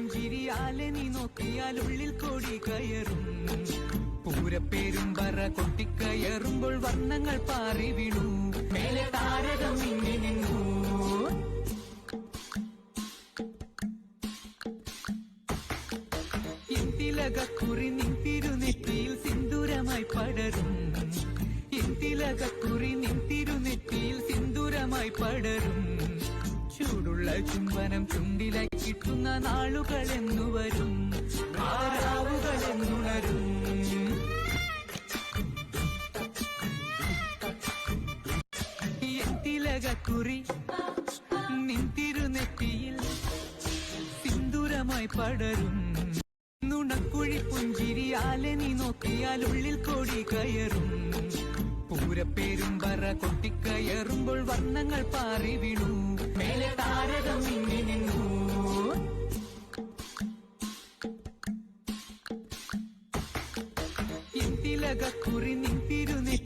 പുഞ്ചിരിയാലെ നീ നോക്കിയാൽ ഉള്ളിൽ കോടി കയറും. പൂരപ്പേരും പറ കൊട്ടിക്കയറുമ്പോൾ വർണ്ണങ്ങൾ പാറി വീണു. മേലെ താരകം മിന്നി നിന്നു. തിലകക്കുറി നിൻ തിരുനെറ്റിയിൽ സിന്ദൂരമായി പടരും. തിലകക്കുറി നിൻ തിരുനെറ്റിയിൽ സിന്ദൂരമായി പടരും. ചൂടുള്ള ചുംബനം ചുണ്ടിലായി കിട്ടുന്ന നാളുകളെന്നു വരും. ആരാവുകളെന്നുണരും. തിലകക്കുറി നിൻ തിരുനെറ്റിയിൽ സിന്ദൂരമായി പടരും. നുണക്കുഴി പുഞ്ചിരിയാലെ നീ നോക്കിയാൽ ഉള്ളിൽ കോടി കയറും. പൂരപ്പേരും പറ കൊട്ടിക്കയറുമ്പോൾ വർണ്ണങ്ങൾ പാറി വീണു. മേലെ താരകം മിന്നി നിന്നു. തിലകക്കുറി